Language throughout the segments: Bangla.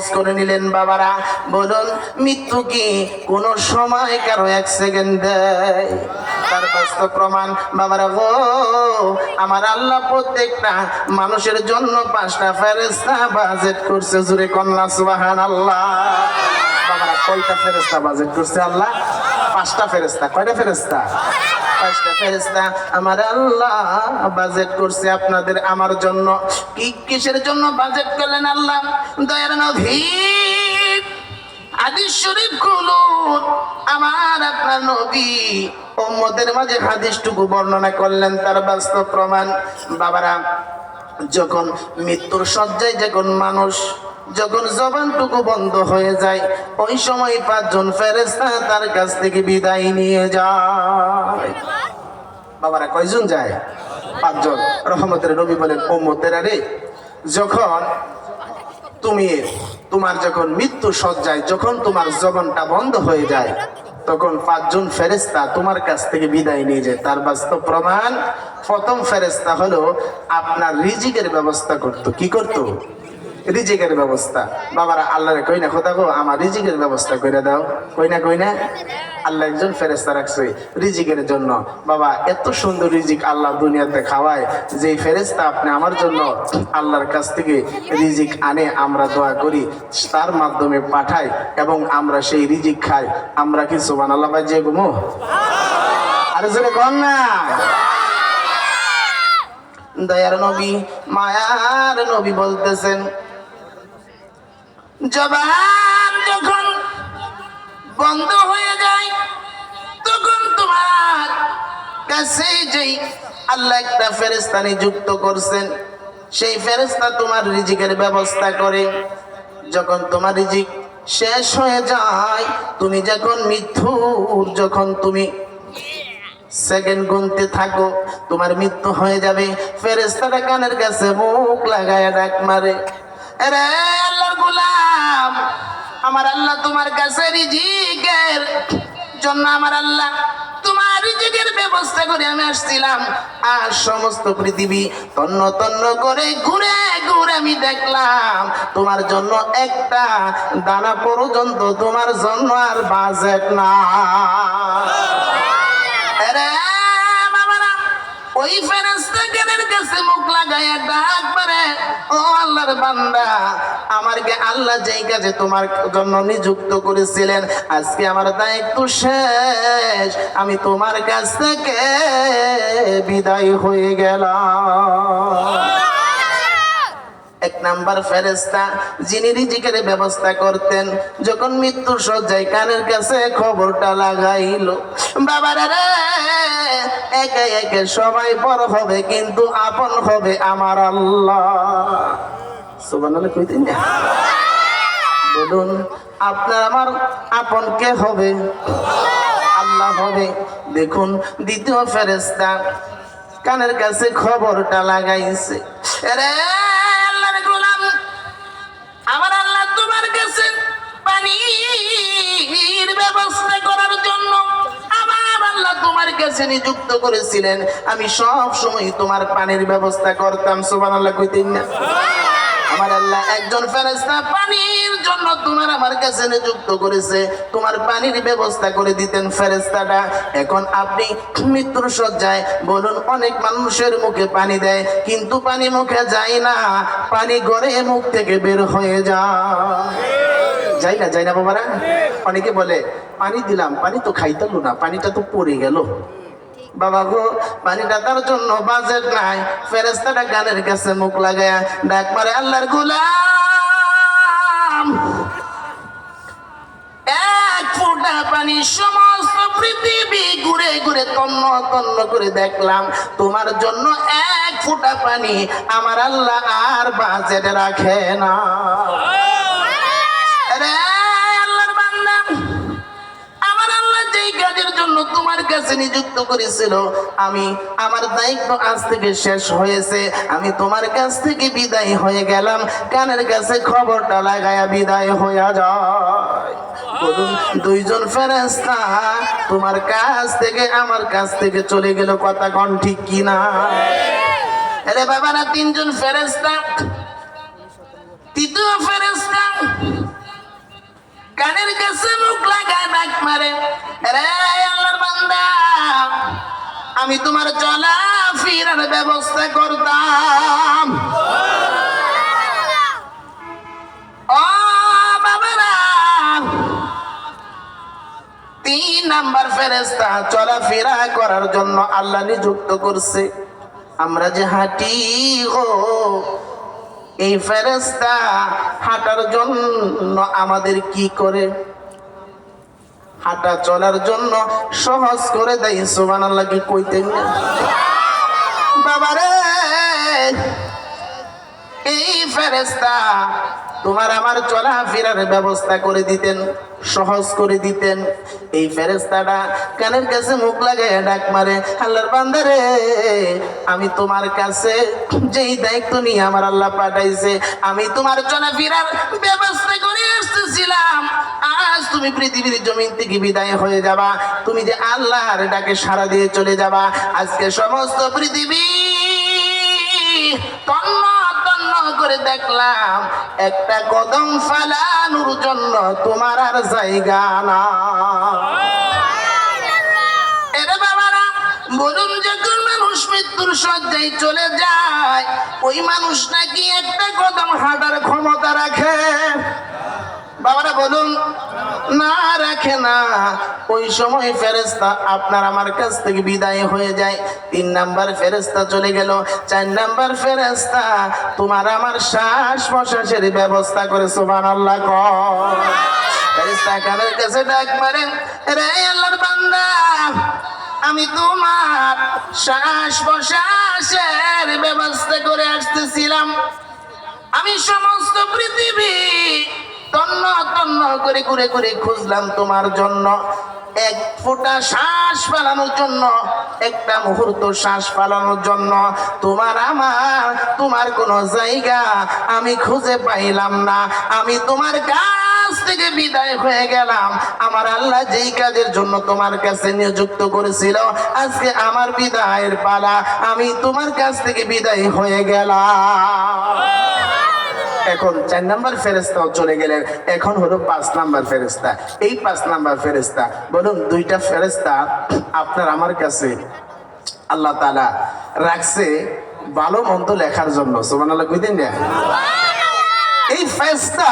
সহজ করে নিলেন। বাবারা বলুন, মৃত্যু কি কোন সময় কারো 1 সেকেন্ড দেয়? তার বাস্তব প্রমাণ। বাবারা গো, আমার আল্লাহ প্রত্যেকটা মানুষের জন্য 5টা ফেরেশতা বাজেট করছে। জোরে কন্যা সুবহানাল্লাহ। বাবারা কয়টা ফেরেশতা বাজেট করছে আল্লাহ? 5টা ফেরেশতা। কয়টা ফেরেশতা? 5টা ফেরেশতা আমার আল্লাহ বাজেট করছে আপনাদের আমার জন্য। কিসের জন্য বাজেট করলেন আল্লাহ? দয়ার নবী হাদিস শরীফ খুলুন, আমার আপনার নবী উম্মতের মাঝে হাদিসটুকু বর্ণনা করলেন, তার বাস্তব প্রমাণ। বাবারা যখন মৃত্যুর শয্যায় যখন জবানটুকু বন্ধ হয়ে যায়, ওই সময় 5 জন ফেরেশতা তার কাছ থেকে বিদায় নিয়ে যায়। বাবারা কয়জন যায়? 5 জন। রহমতের নবী বলেন, উম্মতেরা রে, যখন তোমার যখন মৃত্যু শয্যায় যখন তোমার জবানটা বন্ধ হয়ে যায়, তখন 5 জন ফেরেশতা তোমার কাছ থেকে বিদায় নিয়ে যায়। তার বাস্তব প্রমাণ, প্রথম ফেরেশতা হলো আপনার রিজিকের ব্যবস্থা করত। কি করত? রিজিকের ব্যবস্থা। বাবারা আল্লাহরে কই না, খোদা গো আমার রিজিকের ব্যবস্থা করে দাও। কই না আল্লাহ একজন ফেরেশতা রাখছে রিজিকের জন্য। বাবা এত সুন্দর রিজিক আল্লাহ দুনিয়াতে খাওয়ায়, যে ফেরেশতা আপনি আমার জন্য আল্লাহর কাছ থেকে রিজিক আনে, আমরা দোয়া করি, তার মাধ্যমে পাঠাই এবং আমরা সেই রিজিক খাই। আমরা কি সুবহানাল্লাহ ভাই যে ঘুমো? আরে জোরে কর না। দয়ার নবী, মায়ার নবী বলতেছেন, জবান যখন বন্ধ হয়ে যায়, তখন তোমার কাছে যেই আল্লাহ একটা ফেরেশতা নিযুক্ত করছেন, সেই ফেরেশতা তোমার রিজিকের ব্যবস্থা করে। যখন তোমার রিজিক শেষ হয়ে যায়, তুমি যখন যখন তুমি সেকেন্ড গুনতে থাকো, তোমার মৃত্যু হয়ে যাবে, ফেরেশতারা কানের কাছে মুখ লাগায় ডাক মারে, আরে আল্লাহর গোলাম, আমার আল্লাহ তোমার কাছে রিজিকের জন্য আমার আল্লাহ তোমার রিজিকের ব্যবস্থা করে আমি আসছিলাম। আর সমস্ত পৃথিবী তন্ন তন্ন করে ঘুরে ঘুরে আমি দেখলাম, তোমার জন্য একটা দানা পর্যন্ত তোমার জন্য আর বাজেট না। ওই ফেরেশতা কানের কাছে মুখ লাগায়া ডাক মারে, ও আল্লাহর বান্দা, আমাকে আল্লাহ যেই কাজে তোমার জন্য নিযুক্ত করেছিলেন, আজকে আমার দায়িত্ব শেষ, আমি তোমার কাছ থেকে বিদায় হয়ে গেলাম। 1 নাম্বার ফেরেশতা যিনি রিজিকের ব্যবস্থা করতেন, যখন মৃত্যুর শয্যায় কানের কাছে খবরটা লাগাইলো, বাবারা রে, একে একে সবাই বড় হবে, কিন্তু আপন হবে আমার আল্লাহ। সুবহানাল্লাহ কইতেন না? বলুন, আপনার আমার আপন কে হবে? আল্লাহ হবে। দেখুন, দ্বিতীয় ফেরেশতা কানের কাছে খবরটা লাগাইছে, আরে আমার আল্লাহ তোমার কাছে পানির ব্যবস্থা করার জন্য আমার আল্লাহ তোমার কাছে নিযুক্ত করেছিলেন, আমি সব সময় তোমার পানির ব্যবস্থা করতাম। সুবহানাল্লাহ কইতেন না? আমার আল্লাহ একজন ফেরেশতা পানির জন্য তোমার আমার কাছে নিযুক্ত করেছে, তোমার পানির ব্যবস্থা করে দিতেন ফেরেশতাটা। এখন আপনি মৃত্যুর শয্যায়, বলুন, অনেক মানুষের মুখে পানি দেয়, কিন্তু পানি মুখে যায় না, পানি গড়ে মুখ থেকে বের হয়ে যায় না বাবারা? অনেকে বলে পানি দিলাম, পানি তো খাইতাম না, পানিটা তো পড়ে গেল। বাবা গো, পানিটা তার জন্য বাজেট নাই। ফেরেশতাটা কানের কাছে মুখ লাগায়া ডাক মারে, আল্লাহর গোলাম, 1 ফোঁটা পানি সমস্ত পৃথিবী ঘুরে ঘুরে তন্ন তন্ন করে দেখলাম, তোমার জন্য 1 ফোঁটা পানি আমার আল্লাহ আর বাজেট রাখে না। তোমার কাছে নিযুক্ত করেছিল, আমি আমার দায়িত্ব আজ থেকে শেষ হয়েছে, আমি তোমার কাছ থেকে বিদায় হয়ে গেলাম। কানের কাছে খবরটা লাগায়া বিদায় হয়ে যায়। বলুন, 2 জন ফেরেশতা তোমার কাছ থেকে আমার কাছ থেকে চলে গেল, কথা কোন ঠিক কিনা? আরে বাবারা, 3 জন ফেরেশতা, তৃতীয় ফেরেশতা কানের কাছে মুখ লাগায় ডাক মারে, রে আল্লাহর বান্দা, আমি তোমার চলা ফিরার ব্যবস্থা করতাম। ও বাবারা, 3 নাম্বার ফেরেশতা চলাফেরা করার জন্য আল্লাহ নিযুক্ত করছে। আমরা যে হাঁটি গো, এই ফেরেশতা হাঁটার জন্য আমাদের কি করে? হাঁটা চলার জন্য সহজ করে দেয়। সুবহানাল্লাহ কি কইতেন না বাবারে? এই ফেরেশতা তোমার আমার চলাফেরার ব্যবস্থা করে দিতেন, সহজ করে দিতেন। এই ফেরেশতাটা কানের কাছে মুখ লাগায় ডাক মারে, আল্লাহর বান্দারে, আমি তোমার কাছে যেই দায়িত্ব নিয়ে আমার আল্লাহ পাঠাইছে, আমি তোমার চলাফেরার ব্যবস্থা করে আসতেছিলাম। আজ তুমি পৃথিবীর জমিন থেকে বিদায় হয়ে যাবা, তুমি যে আল্লাহর ডাকে সাড়া দিয়ে চলে যাবা। আজকে সমস্ত পৃথিবী তন্ন তন্ন করে দেখলাম, একটা কদম ফালানোর জন্য তোমার আর জায়গা না। এরে বাবারা, বলুন, যখন মানুষ মৃত্যুর শয্যায় চলে যায়, ওই মানুষ নাকি একটা কদম হাঁটার ক্ষমতা রাখে? বাবারা বলুন, না রাখে না। ওই সময় ফেরেশতা আপনার আমার কাছ থেকে বিদায় হয়ে যায়। 3 নাম্বার ফেরেশতা চলে গেল। 4 নাম্বার ফেরেশতা তোমার আমার শ্বাস প্রশ্বাসের ব্যবস্থা করে। সুবহানাল্লাহ কর। ফেরেশতা কানের কাছে ডাক মারেন, রে আল্লাহর বান্দা, আমি তোমার শ্বাস প্রশ্বাসের ব্যবস্থা করে আসতেছিলাম। আমি সমস্ত পৃথিবী তন্ন তন্ন করে ঘুরে ঘুরে খুঁজলাম তোমার জন্য, এক ফোঁটা শ্বাস ফেলানোর জন্য, একটা মুহূর্ত শ্বাস ফেলানোর জন্য। তোমার কোনো জায়গা আমি খুঁজে পাইলাম না। আমি তোমার কাছ থেকে বিদায় হয়ে গেলাম। আমার আল্লাহ যেই কাজের জন্য তোমার কাছে নিযুক্ত করেছিল, আজকে আমার বিদায়ের পালা। আমি তোমার কাছ থেকে বিদায় হয়ে গেলাম। এখন 4 নাম্বার ফেরেশতাও চলে গেলেন। এখন হলো 5 নাম্বার ফেরেশতা। এই 5 নাম্বার ফেরেশতা, বলুন, 2টা ফেরেশতা আপনার আমার কাছে আল্লাহ তাআলা রাখছে ভালো মন্দ লেখার জন্য। সুবহানাল্লাহ কইতেন না? এই ফেরেশতা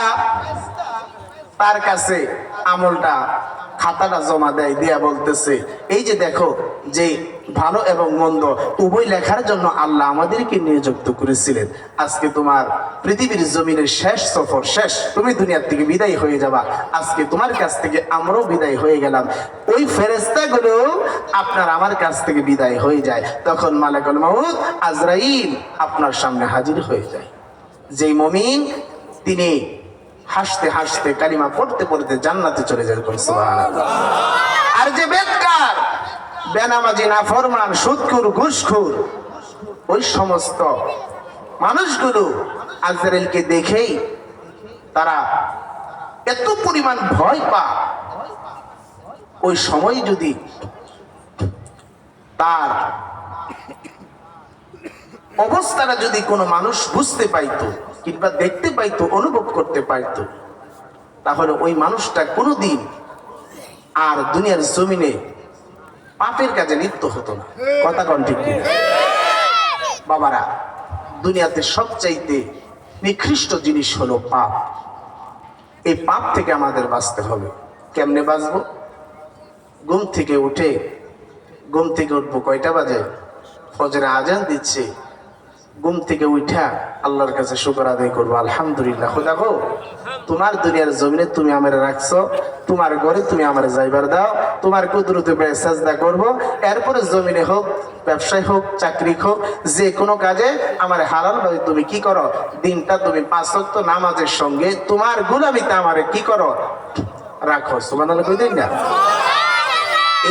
তার কাছে আমলটা, খাতাটা জমা দেয়, দিয়া বলতেছে, এই যে দেখো, যে ভালো এবং মন্দ উভয় লেখার জন্য আল্লাহ আমাদেরকে নিযুক্ত করেছিলেন। আজকে তোমার পৃথিবীর জমিনের শেষ সফর শেষ, তুমি দুনিয়ার থেকে বিদায় হয়ে যাবা। আজকে তোমার কাছ থেকে আমরাও বিদায় হয়ে গেলাম। ওই ফেরেশতাগুলো আপনার আমার কাছ থেকে বিদায় হয়ে যায়। তখন মালাকুল মউত আজরাইল আপনার সামনে হাজির হয়ে যায়। যেই মুমিন, তিনি হাসতে হাসতে কালিমা পড়তে পড়তে জান্নাতে চলে যায়। সুবহানাল্লাহ। আর যে বেদকার, বেনামাজি, নাফরমান, সুদখোর, ঘুষখোর, ওই সমস্ত মানুষগুলো আজরাইলকে দেখেই তারা এত পরিমাণ ভয় পায়। ওই সময় যদি তার অবস্থাটা যদি কোনো মানুষ বুঝতে পাইতো, কিংবা দেখতে পাইতো, অনুভব করতে পাইতো, তাহলে ওই মানুষটা কোনোদিন আর দুনিয়ার জমিনে পাপের কাজে লিপ্ত হতো না। কথা কোন ঠিক কিনা? বাবারা, দুনিয়াতে সবচাইতে নিকৃষ্ট জিনিস হলো পাপ। এই পাপ থেকে আমাদের বাঁচতে হবে। কেমনে বাঁচবো? ঘুম থেকে উঠবো কয়টা বাজে? ফজরে আজান দিচ্ছে। ঘুম থেকে উঠা আল্লাহর কাছে শুকর আদায় করবো, আলহামদুলিল্লাহ, খোদা গো, তোমার দুনিয়ার জমিনে তুমি আমার রাখছো, তোমার ঘরে তুমি আমার যাইবার দাও, তোমার কুদরতে সাজদা করবো। এরপরে জমিনে হোক, ব্যবসায় হোক, চাকরি হোক, যে কোনো কাজে আমার হালাল ভাবে তুমি কি করো, দিনটা তুমি 5 ওয়াক্ত নামাজের সঙ্গে তোমার গোলামিতে আমারে কি করো, রাখো। সুবহানাল্লাহ কইতেন না?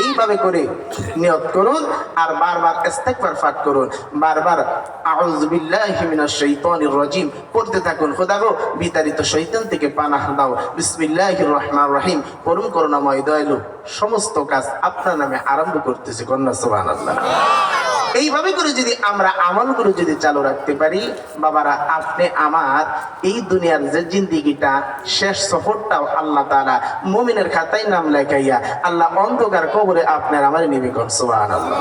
এইভাবে করে নিয়ত করুন আর বারবার ইস্তিগফার পাঠ করুন, বারবার আউযু বিল্লাহি মিনাশ শাইতানির রাজিম পড়তে থাকুন। খোদা গো, বিতাড়িত শয়তান থেকে পানাহ দাও। বিসমিল্লাহির রহমানির রহিম। পরম করুণাময় দয়ালু, সমস্ত কাজ আপনার নামে আরম্ভ করতেছি। কন্যা সুবহানাল্লাহ। এইভাবে করে যদি আমরা আমলগুলো যদি চালু রাখতে পারি বাবারা, আপনি আমার এই দুনিয়ার যে জিন্দিগিটা শেষ সফরটাও আল্লাহ তাআলা মুমিনের খাতায় নাম লেখাইয়া আল্লাহ অন্ধকার কবরে আপনার আমার নিবে কোন সুবহানাল্লাহ।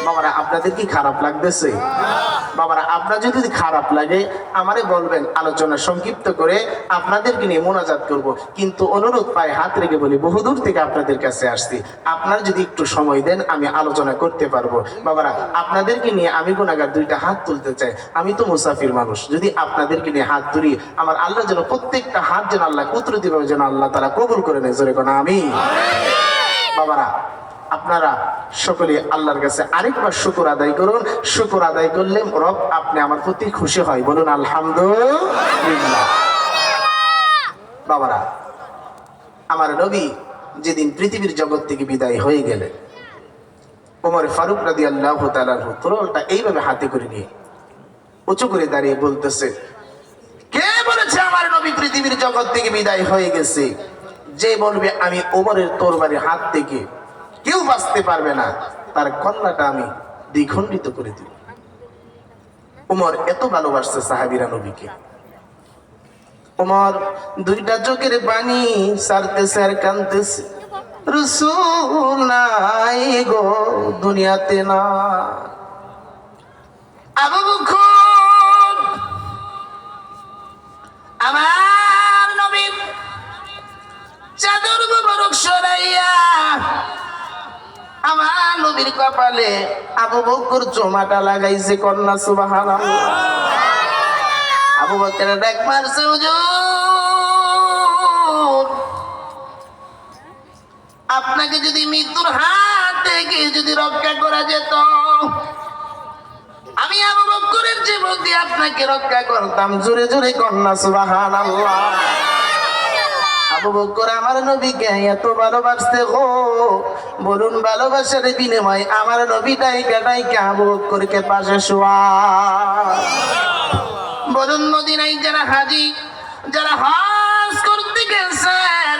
বাবারা, আপনাদের কি খারাপ লাগতেছে? বাবারা, আপনার যদি খারাপ লাগে আমারে বলবেন, আলোচনা সংক্ষিপ্ত করে আপনাদেরকে নিয়ে মোনাজাত করব। কিন্তু অনুরোধ পায়ে হাত রেখে বলি, বহুদূর থেকে আপনাদের কাছে আসছি, আপনারা যদি একটু সময় দেন আমি আলোচনা করতে পারবো। বাবারা, আপনাদেরকে নিয়ে আমি গুনাহগার দুইটা হাত তুলতে চাই। আমি তো মুসাফির মানুষ, যদি আপনাদেরকে নিয়ে হাত তুলি আমার আল্লাহ যেন প্রত্যেকটা হাত যেন আল্লাহ কুদরতিভাবে যেন আল্লাহ তাআলা কবুল করে নেয়। জোরে কোন আমিন। বাবারা, আপনারা সকলে আল্লাহর কাছে আরেকবার শুকর আদায় করুন। শুকর আদায় করলে রব আপনি আমার প্রতি খুশি হয়। বলুন আলহামদুলিল্লাহ। বাবারা, আমার নবী যেদিন পৃথিবীর জগৎ থেকে বিদায় হয়ে গেলেন, ওমর ফারুক রাদিয়াল্লাহু তাআলা তরোয়ালটা এইভাবে হাতে করে নিয়ে উঁচু করে দাঁড়িয়ে বলতেছে, কে বলেছে আমার নবী পৃথিবীর জগৎ থেকে বিদায় হয়ে গেছে? যে বলবে আমি ওমরের তরবারির হাত থেকে কেউ বাঁচতে পারবে না, তার কন্যাটা আমি দ্বিখণ্ডিত করে দিই। ওমর এত ভালোবাসছে সাহাবীরা নবীকে। ওমর দুইটা চোখের পানি সারতেছে আর কাঁদতেছে, রাসূল নাই গো দুনিয়াতে না। আবু বকর আমার নবী চাদর মোবারক সরাইয়া আমার নবীর কপালে আবু বকর চুমাটা লাগাইছে। কন্যা সুবহানাল্লাহ। আবু বকর ডাক মারছে, হুজুর আপনাকে যদি মৃত্যুর হাত থেকে যদি রক্ষা করা যেত, আমি আবু বকরের জীবন দিয়ে আপনাকে রক্ষা করতাম। জোরে জোরে কন্যা সুবহানাল্লাহ। আবু বকর আমার নবীকে এত ভালোবাসতে গো, বলুন ভালোবাসার বিনিময় আমার নবীটাই কাটাইকে আবু বকরকে পাশে শোয়া। বলুন মদিনায় যারা হাজী, যারা হজ করতে গেছেন,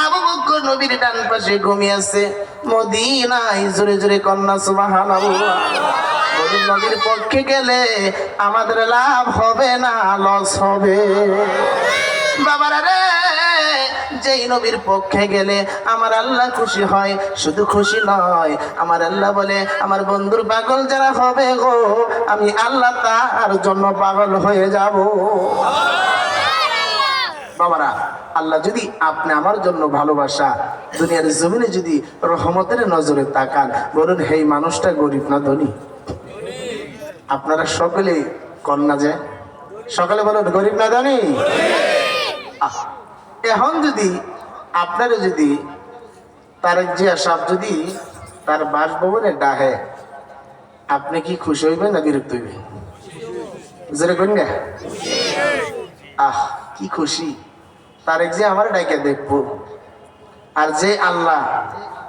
আবু বকর নবীর ডান পাশে ঘুমিয়েছে মদিনায়। জোরে জোরে কন্যা সুবহানাল্লাহ। বলুন নবীর পক্ষে গেলে আমাদের লাভ হবে না লস হবে? বাবারা রে, যেই নবীর পক্ষে গেলে আমার আল্লাহ খুশি হয়। শুধু খুশি নয়, আমার আল্লাহ বলে আমার বন্ধুর পাগল যারা হবে গো, আমি আল্লাহ তার জন্য পাগল হয়ে যাব। বাবারা, আল্লাহ যদি আপনি আমার জন্য ভালোবাসা দুনিয়ার জমিনে যদি রহমতের নজরে তাকান, বলুন এই মানুষটা গরিব না ধনী? আপনারা সকলে কন্যা যে সকালে বলুন গরিব না ধনী? এখন যদি আপনারা যদি তারেক জিয়া সাহেব যদি তার বাসভবনে ডাহে, আপনি কি খুশি হইবেন না বিরক্ত হইবেন? জোরে কইন না। কি খুশি! তারেক জিয়া আমার ডাকে দেখবো। আর যে আল্লাহ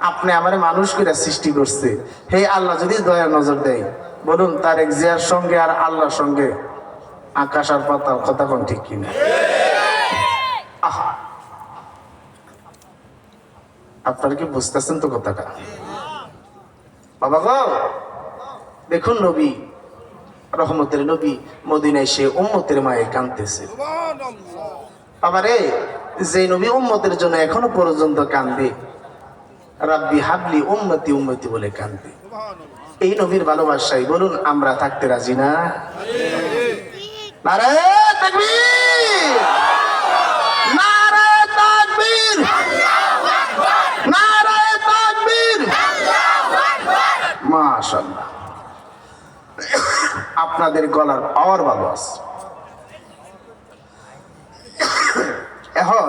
আপনি আমার মানুষ করে সৃষ্টি করছে, হে আল্লাহ যদি দয়া নজর দেয়, বলুন তারেক জিয়ার সঙ্গে আর আল্লাহর সঙ্গে আকাশ আর পাতাল, কথা কোন ঠিক কিনা? আপনারা কি বুঝতেছেন তো কথাটা? বাবা গো, দেখুন নবী রহমতের নবী মদিনায় সে উম্মতের মায়ে কাঁদতেছে। বাবা রে, যে নবী উম্মতের জন্য এখনো পর্যন্ত কান্দে, রাব্বি হাবলি উম্মতি উম্মতি বলে কান্দে, এই নবীর ভালোবাসায় বলুন আমরা থাকতে রাজি না? নারে তাকবীর, নারে তাকবীর, নারে তাকবীর। মাশাআল্লাহ, আপনাদের গলার পাওয়ার ভালো আছে। এখন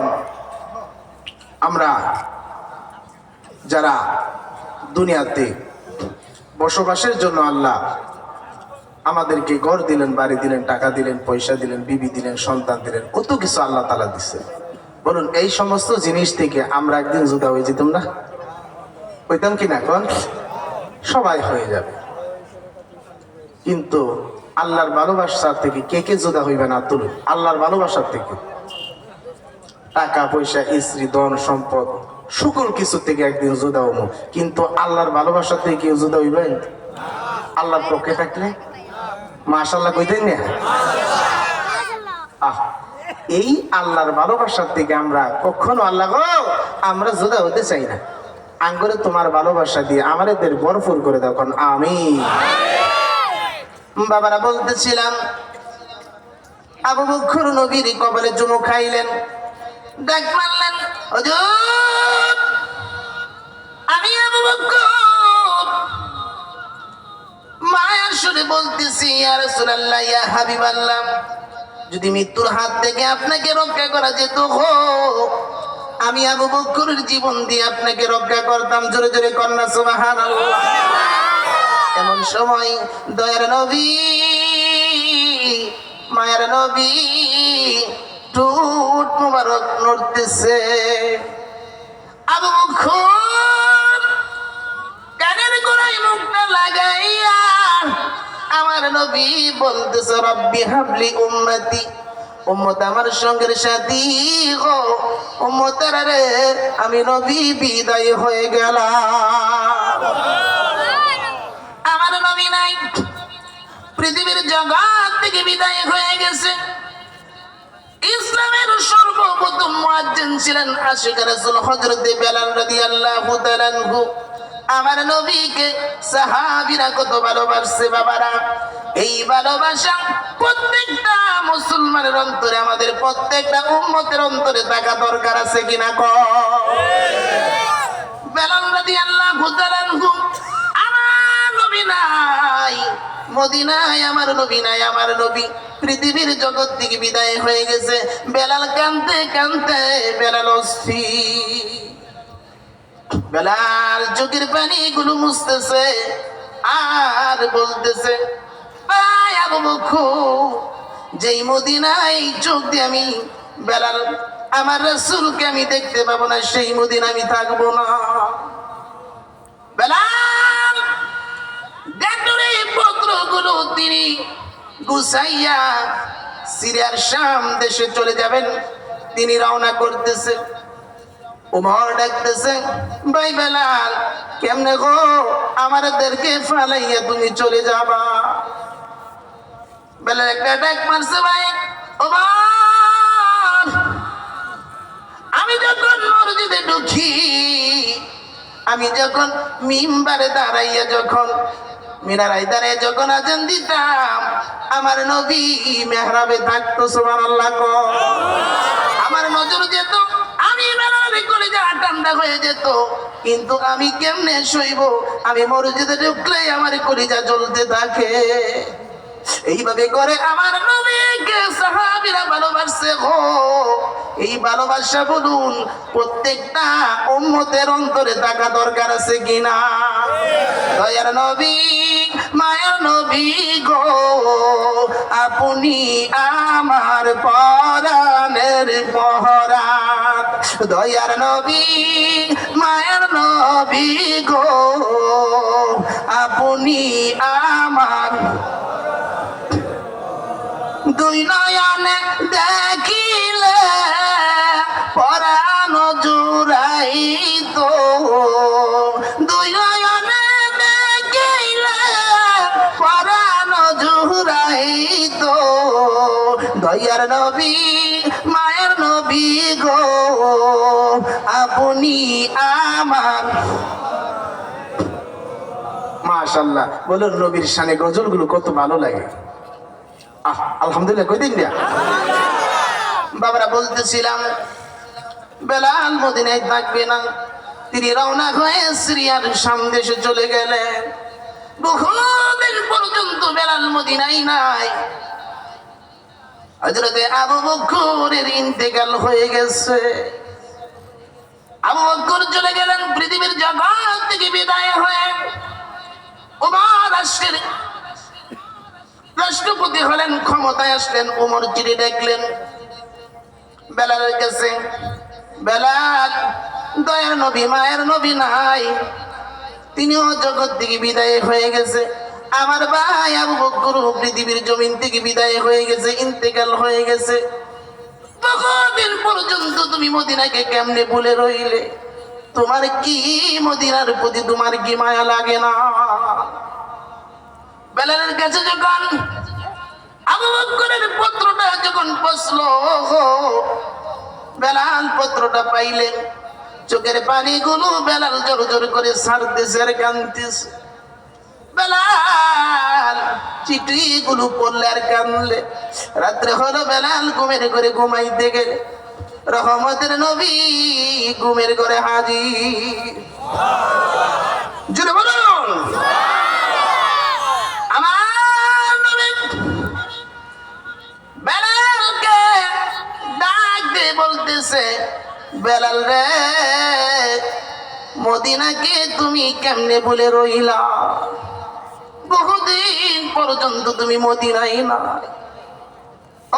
আমরা যারা দুনিয়াতে বসবাসের জন্য আল্লাহ আমাদেরকে ঘর দিলেন, বাড়ি দিলেন, টাকা দিলেন, পয়সা দিলেন, বিবি দিলেন, সন্তান দিলেন, কত কিছু আল্লাহ তাআলা দিছে। বলুন এই সমস্ত জিনিস থেকে আমরা একদিন জুদা হয়ে যেতাম না? হইতাম কি না? এখন সবাই হয়ে যাবে, কিন্তু আল্লাহর ভালোবাসার থেকে কে কে জুদা হইবে না? তুলুন আল্লাহর ভালোবাসার থেকে। টাকা পয়সা, স্ত্রী, ধন সম্পদ, সকল কিছু থেকে একদিন জুদা হবো, কিন্তু আল্লাহর ভালোবাসা থেকে কেউ জুদা হইবেন? আল্লাহর পক্ষে থাকলে মাশাআল্লাহ কইতেন না? এই আল্লাহর ভালোবাসার থেকে আমরা কখনো আল্লাহ গো আমরা জুদা হতে চাই না। আঙ্গুরে তোমার ভালোবাসা দিয়ে আমাদের ভরপুর করে দাও, কারণ আমিন। বাবারা বলতেছিলাম আবু বকর নবীর কবরে চুমু খাইলেন, ডাক মারলেন, হুজুর আমি আবু বকর মায়ের সুরে বলতেছি, ইয়া রাসূলুল্লাহ ইয়া হাবিবাল্লাহ, যদি মৃত্যুর হাত থেকে আপনাকে রক্ষা করা যেত আমি আবু বকরের জীবন দিয়ে আপনাকে রক্ষা করতাম। জোরে জোরে কন্যা সুবহানাল্লাহ। এমন সময় দয়ার নবী মায়ের নবী ঠোঁট মোবারক নড়তেছে। আবু বকর কানের গোড়ায় মুখটা লাগাইয়া আমার নবী বলতেছে, রব্বি হাবলি উম্মতি, উম্মত আমার সঙ্গের সাথী গো, উম্মতের রে আমি নবী বিদায় হয়ে গেলাম। আমার নবী নাই, পৃথিবীর জগৎ থেকে বিদায় হয়ে গেছে। ইসলামের সর্বপ্রথম মুয়াজ্জিন ছিলেন আশিক রাসূল হযরত বেলাল রাদিয়াল্লাহু তাআলা আনহু। আমার নবীকে সাহাবীরা কত ভালোবাসছে বাবারা, এই ভালোবাসা প্রত্যেকটা মুসলমানের অন্তরে, আমাদের প্রত্যেকটা উম্মতের অন্তরে থাকা দরকার আছে কিনা কও? বেলাল রাদিয়াল্লাহু তাআলা আনহু আমার নবী নাই, মদিনায় আমার নবী নাই, আমার নবী পৃথিবীর জগৎ থেকে বিদায় হয়ে গেছে। বেলাল কাঁদতে কাঁদতে বেলাল অস্থির, বেলাল চোখের পানি গুলো মুছতেছে আর বলতেছে, ভাই আবু বকর, যেই মদিনায় চোখ দিয়ে আমি বেলাল আমার রাসূলকে আমি দেখতে পাবো না, সেই মদিনা আমি থাকবো না। বেলাল ডেটরে পত্রগুলো তিনি গুছাইয়া সিরিয়ার শাম দেশে চলে যাবেন, তিনি রওনা করতেছে। ওমর ডাকতেছে, ভাই বেলাল কেমনে গো আমাদেরকে ফালাইয়া তুমি চলে যাবা? বেলাল একটা ডাক মারছে, ভাই ওমর, আমি যখন মসজিদে ঢুকি, আমি যখন মিম্বারে দাঁড়াইয়া যখন মিনারায় দাঁড়িয়ে যখন আজান দিতাম, আমার নবী মেহরাবে থাকতো। সুবহানাল্লাহ কও। আমার নজর যেত, আমি বেলালে করে যা ঠান্ডা হয়ে যেত, কিন্তু আমি কেমনে সইব? আমি মসজিদে ঢুকলে আমার কলিজা জ্বলতে থাকে। এইভাবে করে আমার নবীকে সাহাবীরা ভালোবাসছে গো। এই ভালোবাসা বলুন প্রত্যেকটা উম্মতের অন্তরে থাকা দরকার আছে কিনা? দয়ার নবী মায়ের নবী গো, আপনি আমার পরাণের পহরাত। দয়ার নবী মায়ের নবী গো, আপনি আমার দুই নয়নে দেখিলে পরাণ জুড়াইতো, দুই নয়নে দেখিলে পরাণ জুড়াইতো। দয়ার নবী মায়ের নবী গো, আপনি আমার। মাশাআল্লাহ, বলুন নবীর শানে গজলগুলো কত ভালো লাগে। আলহামদুলিল্লাহ কই দিন না বাবারা। বলতেছিলাম বেলাল মদিনায় থাকবে না, তিনি রওনা হয়ে সিরিয়ার শাম দেশে চলে গেলেন। বহুদিন পর্যন্ত বেলাল মদিনায় নাই। হযরতে আবু বকরের ইন্তেকাল হয়ে গেছে। আবু বকর চলে গেলেন পৃথিবীর জগৎ থেকে বিদায় হয়ে। ওমর আসলেন, রাষ্ট্রপতি হলেন, ক্ষমতায় আসলেন। ওমর চিঠি দেখলেন বেলালের কাছে, বেলাল দয়ার নবী মায়ের নবী নাই, তিনিও জগৎ থেকে বিদায় হয়ে গেছে। আমার ভাই আবু বকর পৃথিবীর জমিন থেকে বিদায় হয়ে গেছে, ইন্তেকাল হয়ে গেছে। বহুদিন পর্যন্ত তুমি মদিনাকে কেমনে ভুলে রইলে? তোমার কি মদিনার প্রতি তোমার কি মায়া লাগে না? বেলালের কাছে যখন আবু বকরের পত্রটা যখন পৌঁছলো, বেলাল পত্রটা পাইলেন, চোখের পানিগুলো বেলাল জোর জোর করে ছাড়তেছে আর কাঁদতেছে। বেলাল চিঠিগুলো পড়লে আর কাঁদলে। রাত্রে হলো, বেলাল ঘুমের ঘরে ঘুমাইতে গেলে রহমতের নবী ঘুমের ঘরে হাজির। জুড়ে বলুন আমার নবী বেলালকে ডাক দিয়ে বলতেছে, বেলাল রে, মদিনাকে তুমি কেমনে বলে রইলা? বহুদিন পর্যন্ত তুমি মদিনাই না।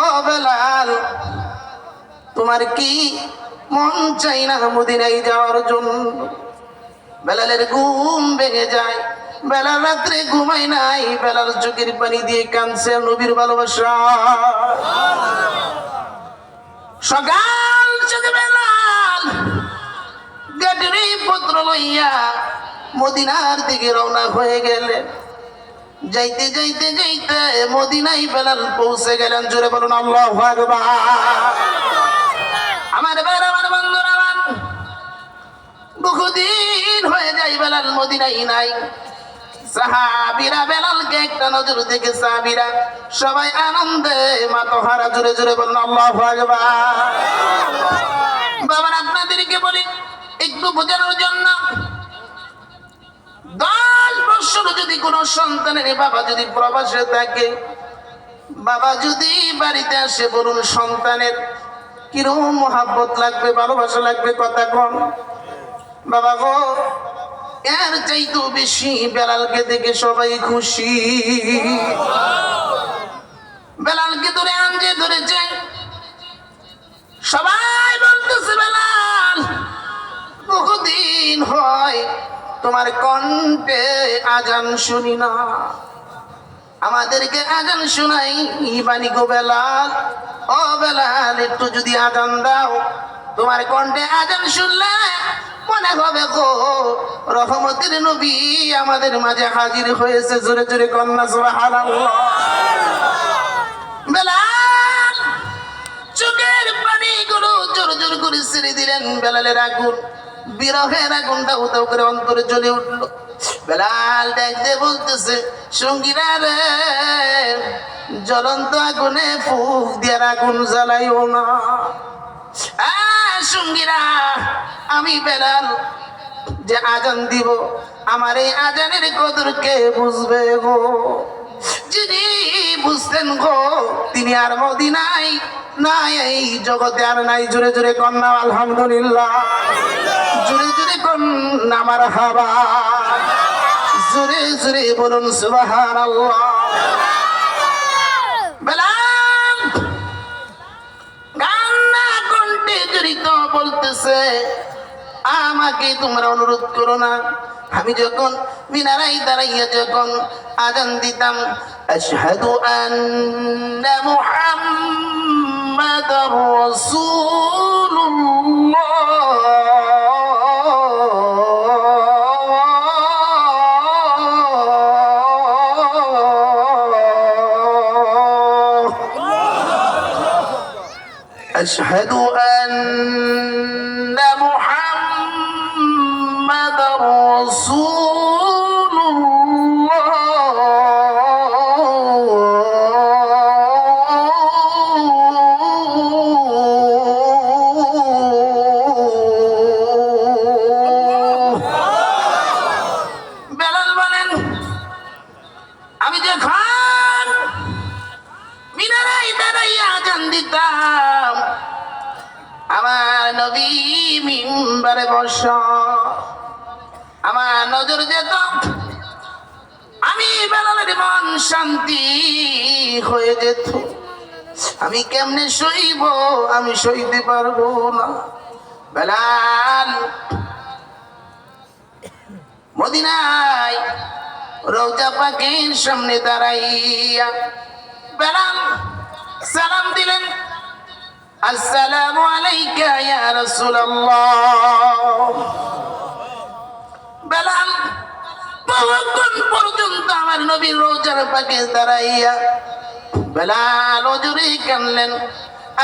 ও বেলাল, তোমার কি মন চাই না মদিনায় যাওয়ার জন্য? বেলালের ঘুম ভেঙে যায়। বেলাল রাত্রে ঘুমায় নাই। বেলাল চোখের পানি দিয়ে কাঁদছে নবীর ভালোবাসা। সকাল থেকে বেলাল গাড়ির পত্র লইয়া মদিনার দিকে রওনা হয়ে গেলেন। যাইতে যাইতে যাইতে মদিনায় বেলাল পৌঁছে গেলেন। জোরে বলুন আল্লাহু আকবার। আমার ভাইরা, আমার বন্ধুরা, আমার বহুদিন হয়ে যায় বেলাল মদিনায় নাই। সাহাবীরা বেলালকে একটা নজর দেখে সাহাবীরা সবাই আনন্দে মাতোহারা। জোরে জোরে বলুন আল্লাহু আকবার। বাবা, আপনাদেরকে বলি একটু বোঝানোর জন্য, 10 বছর যদি কোনো সন্তানের বাবা যদি প্রবাসে থাকে, বাবা যদি বাড়িতে আসে, বলুন সন্তানের কিরকম মহাব্বত লাগবে, ভালোবাসা লাগবে? কথা কন। বাবা গো, এর চাইতেও বেশি বেলালকে দেখে সবাই খুশি। বেলালকে ধরে আনজে ধরেছে, সবাই বলতেছে বেলাল, বহুদিন হয় তোমার কণ্ঠে আজান শুনি না, আমাদেরকে আজান শোনাই বানি গো বেলাল। ও বেলাল, একটু যদি আজান দাও, তোমার কণ্ঠে আজান শুনলে মনে হবে গো রহমতের নবী আমাদের মাঝে হাজির হয়েছে। জোরে জোরে কন্যা সুবহানাল্লাহ। বেলাল চোখের পানিগুলো জোর জোর করে ছেড়ে দিলেন। বেলালের আগুন, বিরহের আগুনটা উদাও করে অন্তরে জ্বলে উঠলো। বেলাল দেখতে বলতেছে, সঙ্গীরা রে, জ্বলন্ত আগুনে ফুক দিয়ে আগুন জ্বালাইও না। সঙ্গীরা, আমি বেলাল যে আজান দিব, আমার এই আজানের কদর কে বুঝবে গো? যিনি বুঝতেন গো, তিনি আর মদিনায় নাই, এই জগতে আর নাই। জোরে জোরে কন্যা আলহামদুলিল্লাহ। জোরে জোরে কন্যা মারহাবা। জোরে জোরে বলুন সুবহানাল্লাহ। বেলাল কান্না কণ্ঠে জড়িত বলতেছে, আমাকে তোমরা অনুরোধ করো না। আমি যখন মিনারাই দাঁড়াইয়া যখন আজান দিতাম, আশহাদু আন্না মুহাম্মাদার রাসূলুল্লাহ, আশহাদু আন্না মুহাম্মাদার রাসূলুল্লাহ। বেলাল বলেন, আমি যখন মিনারায় দাঁড়াইয়া আজান দিতাম, আমার নবী মিম্বারে বসা, আমার নজর যেত, আমি বেলালের মন শান্তি হয়ে যেত। আমি কেমনে সইব? আমি সইতে পারবো না। বেলাল মদিনায় রওজা পাকের সামনে দাঁড়াইয়া বেলাল সালাম দিলেন, আসসালামু আলাইকা ইয়া রাসূলুল্লাহ। বেলাল বহুক্ষণ পর্যন্ত আমার আমার নবীর রওজার পাকে দাঁড়াইয়া বেলাল জোরে কানলেন।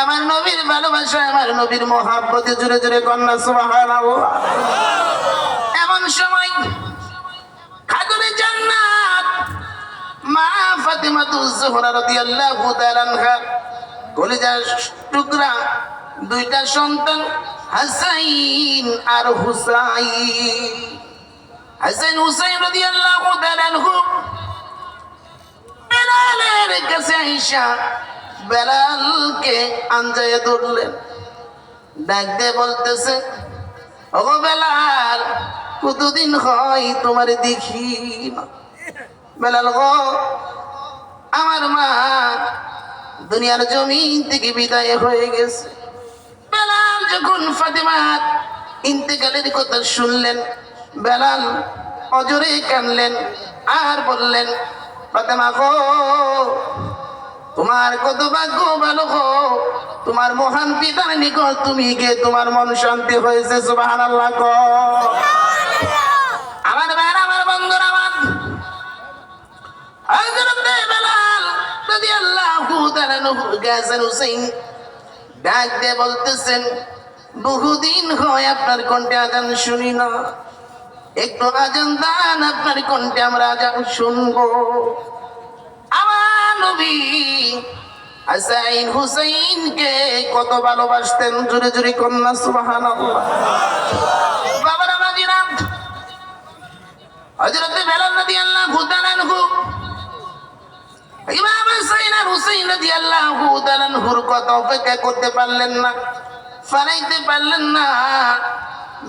আমার নবীর ভালোবাসা, আমার নবীর মহাব্বতে জোরে জোরে কন্যা সুবহানাল্লাহ। এমন সময় খাতুনে জান্নাত মা ফাতিমাতুজ জোহরা রাদিয়াল্লাহু তাআলা আনহা কলিজার টুকরা দুইটা সন্তান হাসাইন আর হুসাইন, হাসান হুসাইন রাদিয়াল্লাহু তাআলা আনহু বেলালের কাছে আইসা বেলালকে আঞ্জায়ে ধরলেন, ডাক দিয়ে বলতেছে, ওগো বেলাল, কতদিন হয় তোমার দেখি না। বেলাল গো, আমার মা দুনিয়ার জমিন থেকে বিদায় হয়ে গেছে। বেলাল যখন ফাতিমার ইন্তেকালের কথা শুনলেন, বেলাল অজরে কানলেন আর বললেন, ফাতিমা গো, তোমার কত ভাগ্য ভালো গো, তোমার মহান পিতার নিকট তুমি গিয়ে তোমার মন শান্তি হয়েছে। সুবহানাল্লাহ গো। আমার ভাইরা, আমার বন্ধুরা, আমার হযরত বেলাল রাদিয়াল্লাহু তাআলা আনহু হাসান হুসাইন ডাক দিয়ে বলতেছেন, বহুদিন হয় আপনার কণ্ঠে আজান শুনি না, একটু আজান দান, আপনার কণ্ঠে আমরা আজান শুনবো। আমার নবী হাসান হুসাইনকে কত ভালোবাসতেন, জোরে জোরে কন্যা সুবহানাল্লাহ। বাবারা মাজিরা, হযরত বেলাল রাদিয়াল্লাহু তাআলা আনহু ইমাম হাসান আর হুসাইন রাদিয়াল্লাহু তাআলা আনহুর কথা অপেক্ষা করতে পারলেন না, ফারাইতে পারলেন না।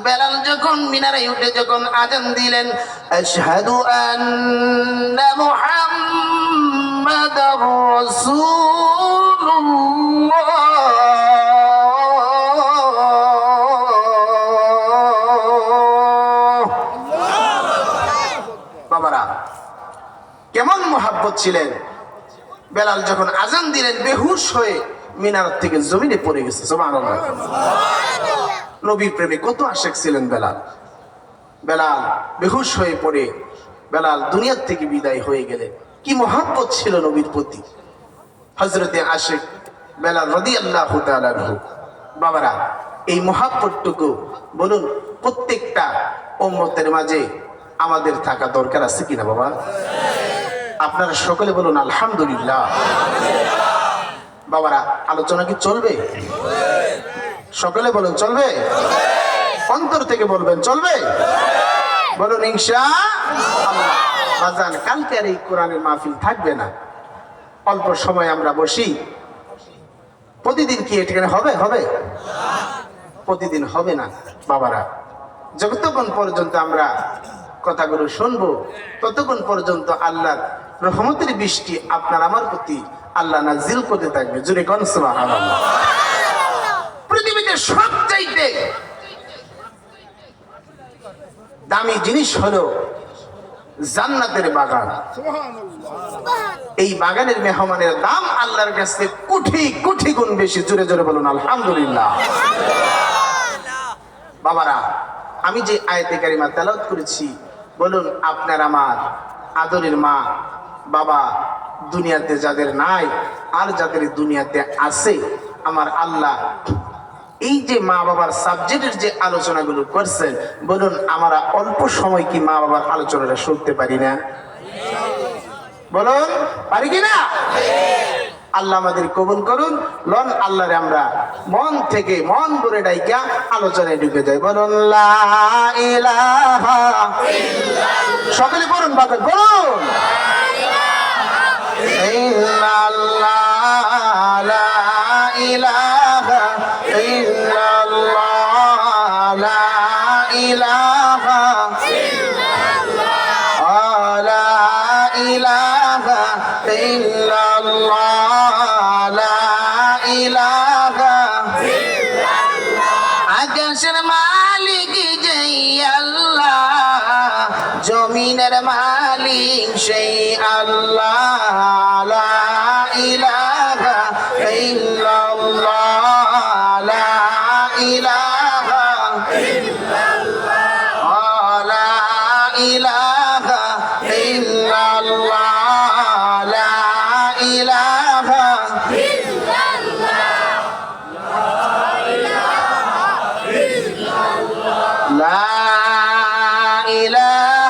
বেলাল যখন মিনারে উঠে যখন আজান দিলেন, আশহাদু আন্না মুহাম্মাদার রাসূলুল্লাহ, বাবারা কেমন মোহাব্বত ছিলেন। বেলাল যখন আজান দিলেন, বেহুশ হয়ে মিনার থেকে জমিনে পড়ে গেছে। সুবহানাল্লাহ। নবীর প্রেমে কত আশেক ছিলেন বেলাল। বেলাল বেহুশ হয়ে পড়ে বেলাল দুনিয়ার থেকে বিদায় হয়ে গেলেন। কি মোহাব্বত ছিল নবীর প্রতি হযরতে আশেক বেলাল রাদিয়াল্লাহু তাআলা আনহু। বাবারা, এই মোহাব্বতটুকু বলুন প্রত্যেকটা উম্মতের মাঝে আমাদের থাকা দরকার আছে কিনা বাবা? আপনারা সকলে বলুন আলহামদুলিল্লাহ। বাবারা, আলোচনা কি চলবে? সকলে বলুন চলবে। অন্তর থেকে বলবেন চলবে। বলুন ইনশাআল্লাহ। বাজান, কালকে আর এই কোরআনের মাহফিল থাকবে না। অল্প সময় আমরা বসি। প্রতিদিন কি এখানে হবে? হবে প্রতিদিন হবে না বাবারা। যতক্ষণ পর্যন্ত আমরা কথাগুলো শুনবো, ততক্ষণ পর্যন্ত আল্লাহর রহমতের বৃষ্টি আপনার আমার প্রতি আল্লাহ নাজিল করতে থাকবে। জোরে কোন সুবহানাল্লাহ। পৃথিবীতে সবচাইতে দামি জিনিস হলো জান্নাতের বাগান। এই বাগানের মেহমানের দাম আল্লাহর কাছে কোটি কোটি গুণ বেশি। জোরে জোরে বলুন আলহামদুলিল্লাহ। বাবারা, আমি যে আয়াতে কারিমা তেলাওয়াত করেছি, বলুন আপনার আমার আদরের মা বাবা দুনিয়াতে যাদের নাই আর যাদের দুনিয়াতে আছে, আমার আল্লাহ এই যে মা বাবার সাবজেক্টের যে আলোচনাগুলো করছেন, বলুন আমরা অল্প সময় কি মা বাবার আলোচনাটা শুনতে পারি না? বলুন পারি কিনা? আল্লাহ আমাদের কবুল করুন। লন আল্লাহরে আমরা মন থেকে মন ভরে ডাইকা আলোচনায় ঢুকে যাই। বলুন লা ইলাহা ইল্লাল্লাহ। সকলে বলুন বাবা, বলুন ইল্লাল্লাহ, লা ইলাহা ইল্লাল্লাহ, লা ইলাহা ইল্লাল্লাহ, লা ইলাহা ইল্লাল্লাহ, লা ইলাহা ইল্লাল্লাহ। আকাশের মালিক যেই আল্লাহ, জমিনের মালিক সেই আল্লাহ, লা ইলাহা ইল্লাল্লাহ, লা ইলাহা ইল্লাল্লাহ, লা ইলাহা ইল্লাল্লাহ। লা ইলাহা